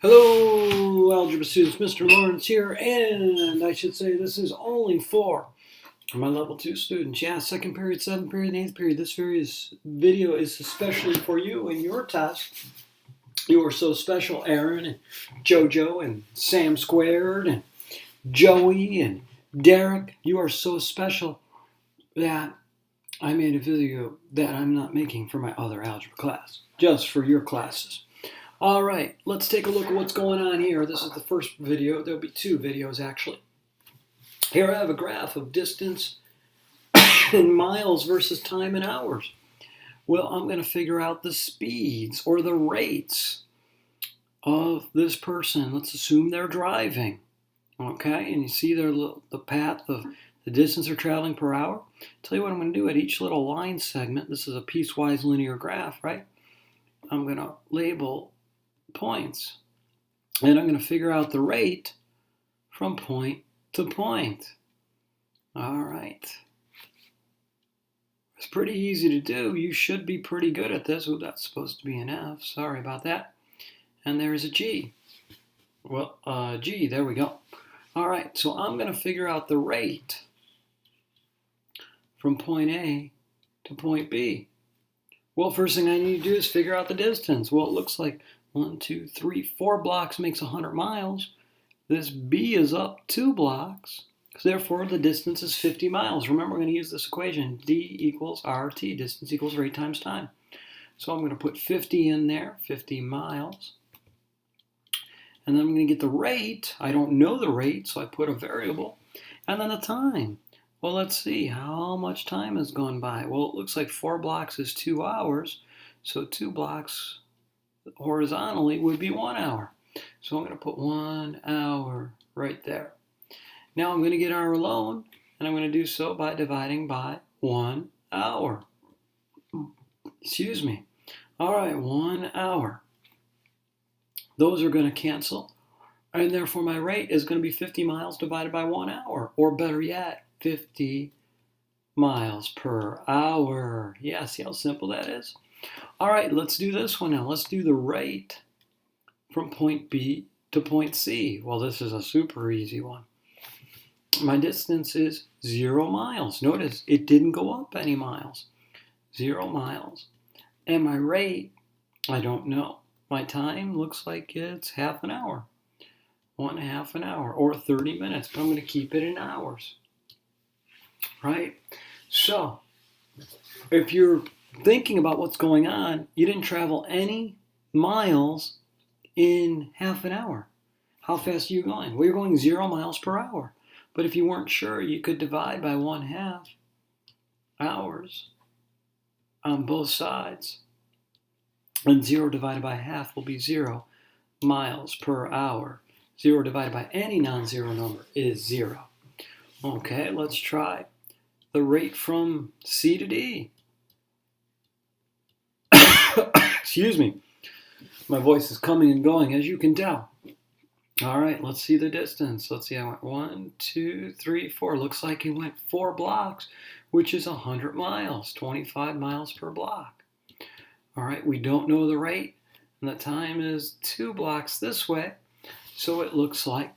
Hello, algebra students. Mr. Lawrence here, and I should say this is only for my level 2 students. Yeah, second period, seventh period, and eighth period. This video is especially for you and your test. You are so special, Aaron and JoJo and Sam Squared and Joey and Derek. You are so special that I made a video that I'm not making for my other algebra class, just for your classes. All right, let's take a look at what's going on here. This is the first video. There'll be two videos, actually. Here I have a graph of distance in miles versus time in hours. Well, I'm going to figure out the speeds or the rates of this person. Let's assume they're driving. Okay, and you see the path of the distance they're traveling per hour. Tell you what I'm going to do at each little line segment. This is a piecewise linear graph, right? I'm going to label points. And I'm going to figure out the rate from point to point. All right. It's pretty easy to do. You should be pretty good at this. Oh, that's supposed to be an F. Sorry about that. And there's a G. Well, G, there we go. All right, so I'm going to figure out the rate from point A to point B. Well, first thing I need to do is figure out the distance. Well, it looks like 1, 2, 3, 4 blocks makes 100 miles. This B is up 2 blocks. So therefore, the distance is 50 miles. Remember, we're going to use this equation. D equals RT. Distance equals rate times time. So I'm going to put 50 in there, 50 miles. And then I'm going to get the rate. I don't know the rate, so I put a variable. And then the time. Well, let's see. How much time has gone by? Well, it looks like 4 blocks is 2 hours. So 2 blocks horizontally would be 1 hour. So I'm going to put 1 hour right there. Now I'm going to get R alone, and I'm going to do so by dividing by 1 hour. Excuse me. All right, 1 hour. Those are going to cancel, and therefore my rate is going to be 50 miles divided by 1 hour, or better yet, 50 miles per hour. Yeah, see how simple that is? All right, let's do this one now. Let's do the rate from point B to point C. Well, this is a super easy one. My distance is 0 miles. Notice it didn't go up any miles. 0 miles. And my rate, I don't know. My time looks like it's half an hour. 1/2 an hour or 30 minutes, but I'm going to keep it in hours. Right? So, if you're thinking about what's going on, you didn't travel any miles in half an hour. How fast are you going? Well, you're going 0 miles per hour. But if you weren't sure, you could divide by 1/2 hours on both sides. And 0 divided by half will be 0 miles per hour. 0 divided by any non-zero number is 0. Okay, let's try the rate from C to D. Excuse me. My voice is coming and going, as you can tell. All right, let's see the distance. Let's see, I went 1, 2, 3, 4. Looks like it went 4 blocks, which is 100 miles, 25 miles per block. All right, we don't know the rate, and the time is 2 blocks this way, so it looks like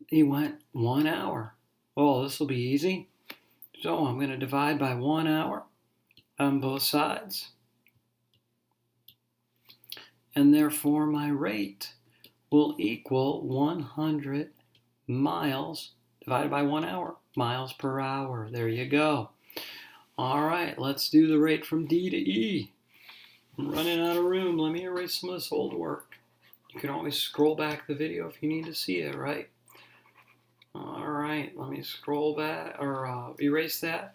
he went 1 hour. Oh, this will be easy. So I'm going to divide by 1 hour on both sides, and therefore my rate will equal 100 miles divided by 1 hour, miles per hour. There you go. All right, let's do the rate from D to E. I'm running out of room. Let me erase some of this old work. You can always scroll back the video if you need to see it, right? All right, let me scroll back or erase that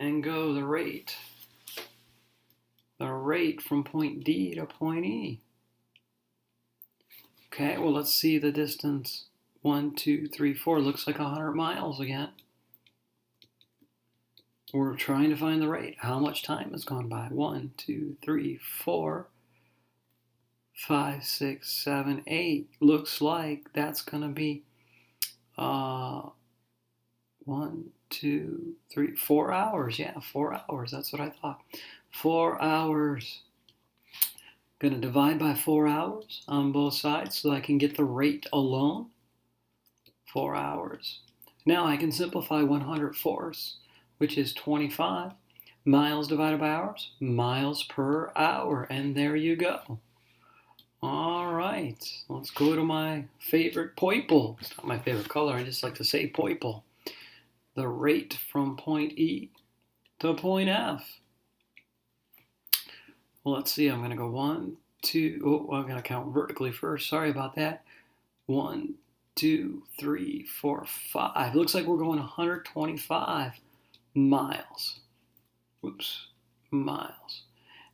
and go the rate. The rate from point D to point E. Okay, well, let's see the distance. 1, 2, 3, 4. Looks like 100 miles again. We're trying to find the rate. How much time has gone by? 1, 2, 3, 4, 5, 6, 7, 8. Looks like that's going to be 1, 2, 3, 4 hours. Yeah, 4 hours. That's what I thought. 4 hours. I'm going to divide by 4 hours on both sides so I can get the rate alone. 4 hours. Now I can simplify 100/4, which is 25. Miles divided by hours, miles per hour. And there you go. All right, let's go to my favorite purple. It's not my favorite color, I just like to say purple. The rate from point E to point F. Well, let's see, I'm going to go 1, 2, I'm going to count vertically first. Sorry about that. 1, 2, 3, 4, 5. Looks like we're going 125 miles. Oops, miles.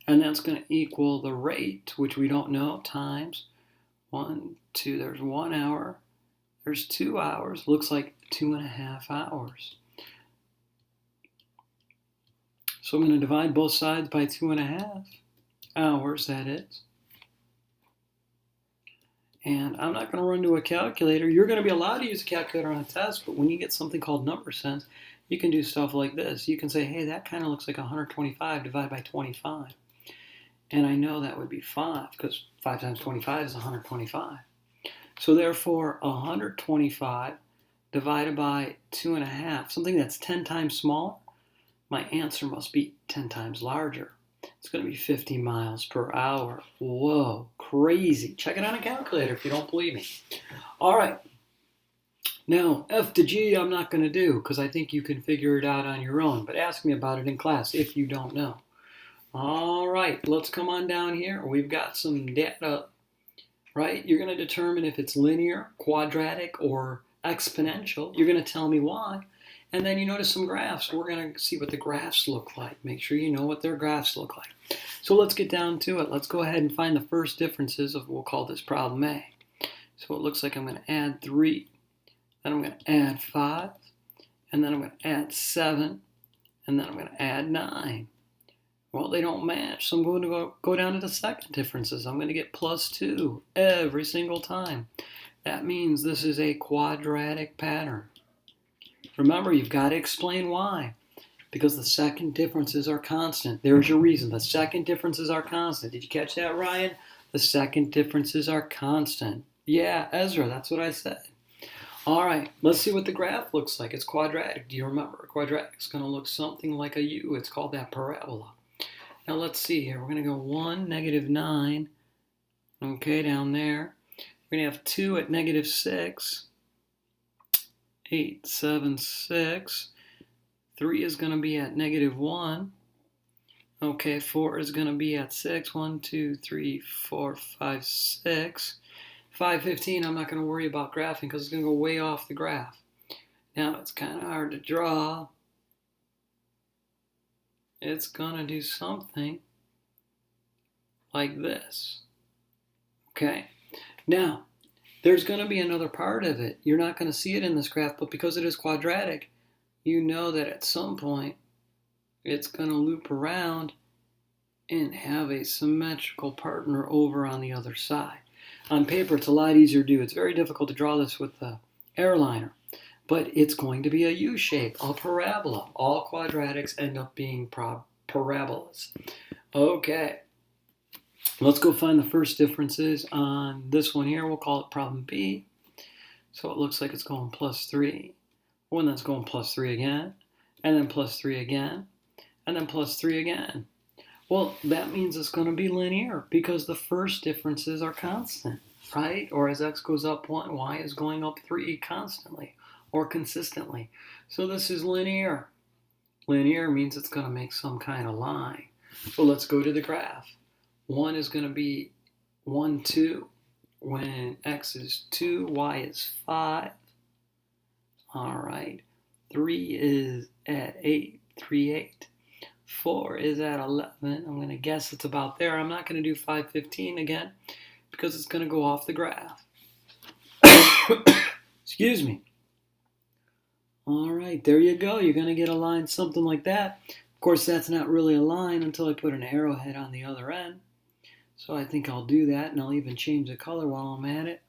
And that's going to equal the rate, which we don't know, times 1, 2. There's 1 hour. There's 2 hours. Looks like 2.5 hours. So I'm going to divide both sides by 2.5 hours, that is. And I'm not going to run to a calculator. You're going to be allowed to use a calculator on a test, but when you get something called number sense, you can do stuff like this. You can say, hey, that kind of looks like 125 divided by 25. And I know that would be 5, because 5 times 25 is 125. So therefore, 125 divided by 2.5, something that's 10 times smaller, my answer must be 10 times larger. It's going to be 50 miles per hour. Whoa, crazy. Check it on a calculator if you don't believe me. All right. Now, F to G I'm not going to do because I think you can figure it out on your own. But ask me about it in class if you don't know. All right, let's come on down here. We've got some data, right? You're going to determine if it's linear, quadratic, or exponential. You're going to tell me why. And then you notice some graphs. We're going to see what the graphs look like. Make sure you know what their graphs look like. So let's get down to it. Let's go ahead and find the first differences of, we'll call this problem A. So it looks like I'm going to add 3. Then I'm going to add 5. And then I'm going to add 7. And then I'm going to add 9. Well, they don't match, so I'm going to go down to the second differences. I'm going to get +2 every single time. That means this is a quadratic pattern. Remember, you've got to explain why. Because the second differences are constant. There's your reason. The second differences are constant. Did you catch that, Ryan? The second differences are constant. Yeah, Ezra, that's what I said. All right, let's see what the graph looks like. It's quadratic. Do you remember? A quadratic is going to look something like a U. It's called that parabola. Now let's see here. We're going to go 1, -9. Okay, down there. We're going to have 2 at -6. 8, 7, 6. 3 is going to be at -1. Okay, 4 is going to be at 6. 1, 2, 3, 4, 5, 6. 5, 15, I'm not going to worry about graphing because it's going to go way off the graph. Now, it's kind of hard to draw. It's going to do something like this. Okay? Now, there's going to be another part of it. You're not going to see it in this graph, but because it is quadratic, you know that at some point it's going to loop around and have a symmetrical partner over on the other side. On paper, it's a lot easier to do. It's very difficult to draw this with the airliner, but it's going to be a U shape, a parabola. All quadratics end up being parabolas. Okay, let's go find the first differences on this one here. We'll call it problem B. So it looks like it's going +3. One that's going +3 again, and then +3 again, and then +3 again. Well, that means it's going to be linear because the first differences are constant, right? Or as x goes up 1, y is going up 3 constantly or consistently. So this is linear. Linear means it's going to make some kind of line. So let's go to the graph. 1 is going to be 1, 2 when x is 2, y is 5. All right. 3 is at 8, 3, 8. 4 is at 11. I'm going to guess it's about there. I'm not going to do 5, 15 again because it's going to go off the graph. Excuse me. All right, there you go. You're going to get a line something like that. Of course, that's not really a line until I put an arrowhead on the other end. So I think I'll do that, and I'll even change the color while I'm at it.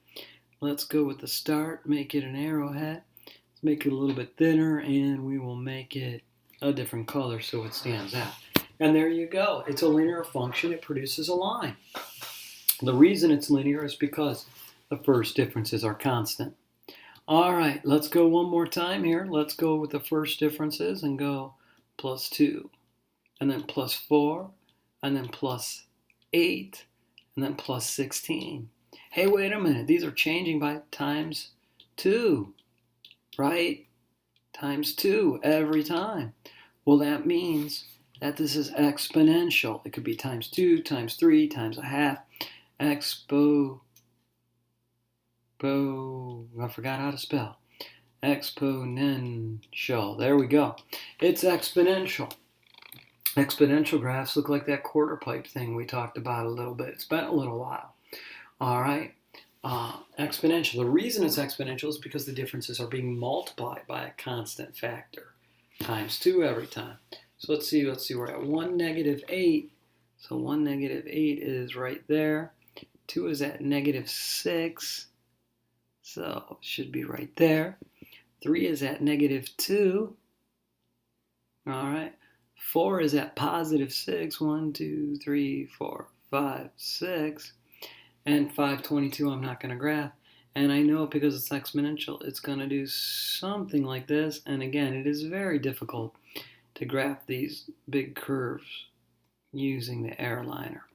Let's go with the start, make it an arrowhead. Let's make it a little bit thinner, and we will make it a different color so it stands out. And there you go. It's a linear function. It produces a line. The reason it's linear is because the first differences are constant. All right, let's go one more time here. Let's go with the first differences and go plus 2, and then plus 4, and then plus 8, and then plus 16. Hey, wait a minute. These are changing by times 2, right? Times 2 every time. Well, that means that this is exponential. It could be times 2, times 3, times a half. I forgot how to spell. Exponential. There we go. It's exponential. Exponential graphs look like that quarter pipe thing we talked about a little bit. It's been a little while. All right. Exponential. The reason it's exponential is because the differences are being multiplied by a constant factor. Times 2 every time. So let's see. We're at 1, -8. So 1, -8 is right there. 2 is at -6. So it should be right there. 3 is at -2. All right. 4 is at +6. 1, 2, 3, 4, 5, 6. And 522 I'm not going to graph. And I know because it's exponential, it's going to do something like this. And again, it is very difficult to graph these big curves using the airliner.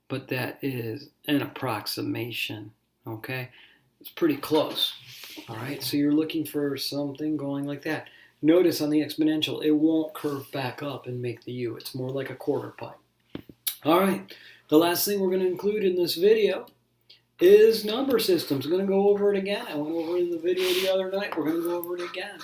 But that is an approximation, okay? It's pretty close, all right? So you're looking for something going like that. Notice on the exponential, it won't curve back up and make the U. It's more like a quarter pipe. All right, the last thing we're going to include in this video is number systems. I'm going to go over it again. I went over it in the video the other night. We're going to go over it again.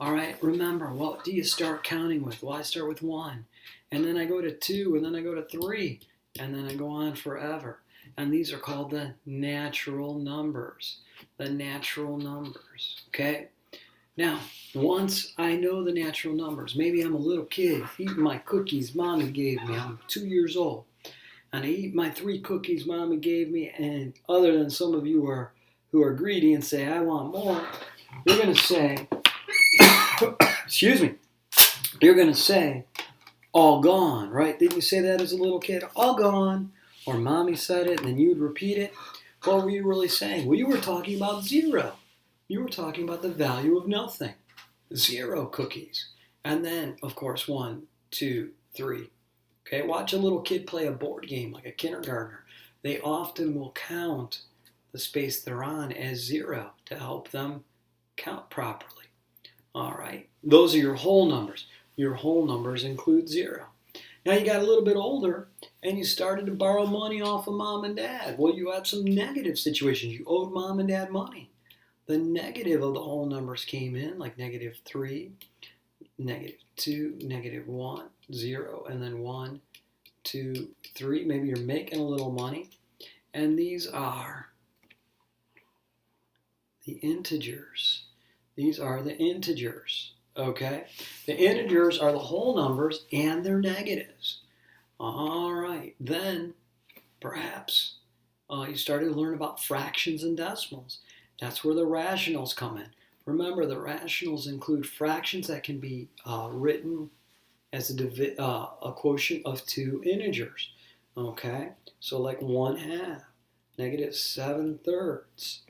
All right, remember, what do you start counting with? Well, I start with 1, and then I go to 2, and then I go to 3, and then I go on forever. And these are called the natural numbers. The natural numbers, okay? Now, once I know the natural numbers, maybe I'm a little kid eating my cookies Mommy gave me. I'm 2 years old. And I eat my 3 cookies Mommy gave me, and other than some of you who are greedy and say, I want more, you're going to say, excuse me, you're going to say, all gone, right? Didn't you say that as a little kid? All gone. Or Mommy said it, and then you'd repeat it. What were you really saying? Well, you were talking about 0. You were talking about the value of nothing. 0 cookies. And then, of course, 1, 2, 3. Okay, watch a little kid play a board game like a kindergartner. They often will count the space they're on as 0 to help them count properly. All right, those are your whole numbers. Your whole numbers include 0. Now you got a little bit older and you started to borrow money off of Mom and Dad. Well, you had some negative situations. You owed Mom and Dad money. The negative of the whole numbers came in, like -3, -2, -1, 0, and then 1, 2, 3. Maybe you're making a little money. And these are the integers. These are the integers, okay? The integers are the whole numbers and their negatives. All right, then perhaps you started to learn about fractions and decimals. That's where the rationals come in. Remember, the rationals include fractions that can be written as a quotient of 2 integers. Okay, so like 1/2, -7/3,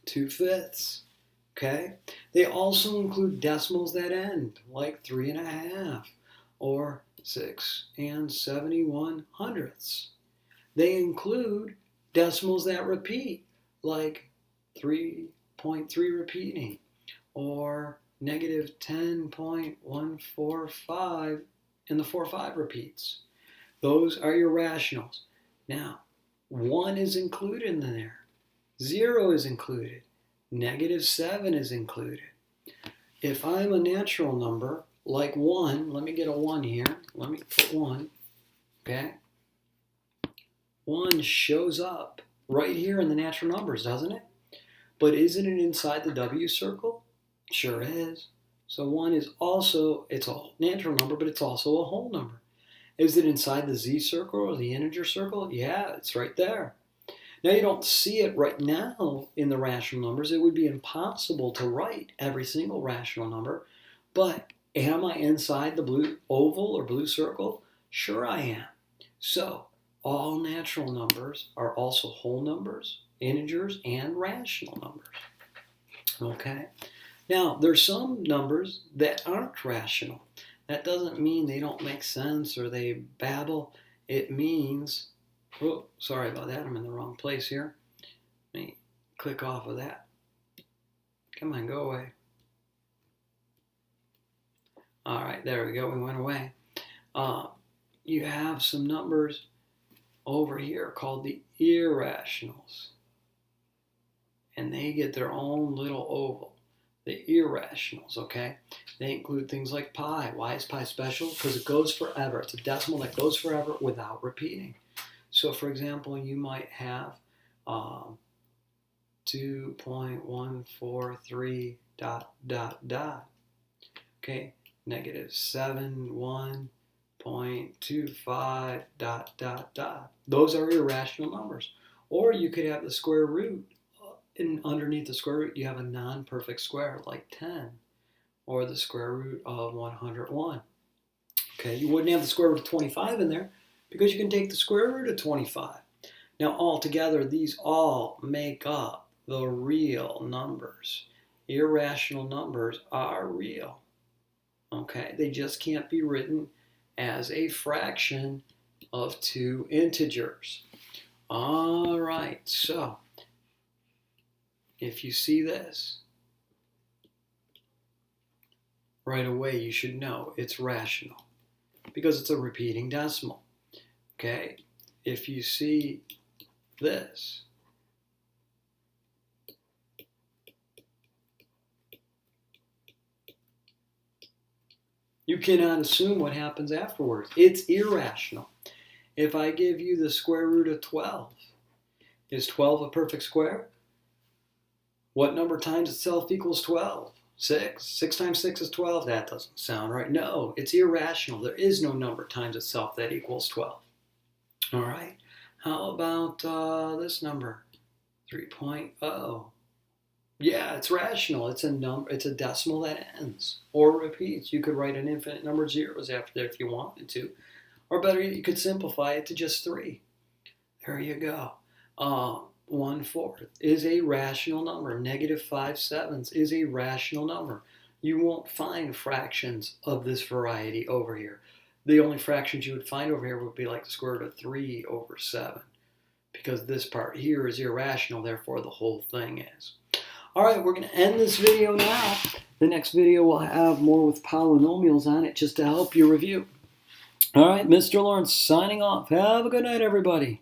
2/5. Okay, they also include decimals that end, like 3.5 or 6 71/100ths. They include decimals that repeat, like 3.3 repeating, or -10.145 and the 4/5 repeats. Those are your rationals. Now, 1 is included in there. 0 is included. -7 is included. If I'm a natural number, like 1, let me get a 1 here. Let me put 1, okay? 1 shows up right here in the natural numbers, doesn't it? But isn't it inside the W circle? Sure is. So 1 is also, it's a natural number, but it's also a whole number. Is it inside the Z circle or the integer circle? Yeah, it's right there. Now you don't see it right now in the rational numbers. It would be impossible to write every single rational number, but am I inside the blue oval or blue circle? Sure I am. So all natural numbers are also whole numbers, integers, and rational numbers. Okay? Now, there's some numbers that aren't rational. That doesn't mean they don't make sense or they babble. It means, oh, sorry about that, I'm in the wrong place here. Let me click off of that. Come on, go away. All right, there we go, we went away. You have some numbers over here called the irrationals. And they get their own little oval. The irrationals, okay? They include things like pi. Why is pi special? Because it goes forever. It's a decimal that goes forever without repeating. So, for example, you might have 2.143 ... Okay, -7.1.25 ... Those are irrational numbers. Or you could have the square root. And underneath the square root, you have a non-perfect square like 10, or the square root of 101. Okay, you wouldn't have the square root of 25 in there because you can take the square root of 25. Now, altogether, these all make up the real numbers. Irrational numbers are real. Okay, they just can't be written as a fraction of two integers. All right, so if you see this, right away you should know it's rational because it's a repeating decimal. Okay, if you see this, you cannot assume what happens afterwards. It's irrational. If I give you the square root of 12, is 12 a perfect square? What number times itself equals 12? 6. 6 times 6 is 12. That doesn't sound right. No, it's irrational. There is no number times itself that equals 12. All right. How about this number? 3.0. Yeah, it's rational. It's a number. It's a decimal that ends or repeats. You could write an infinite number of zeros after that if you wanted to. Or better, you could simplify it to just 3. There you go. 1/4 is a rational number. -5/7 is a rational number. You won't find fractions of this variety over here. The only fractions you would find over here would be like the square root of 3/7. Because this part here is irrational, therefore the whole thing is. All right, we're going to end this video now. The next video will have more with polynomials on it just to help you review. All right, Mr. Lawrence signing off. Have a good night, everybody.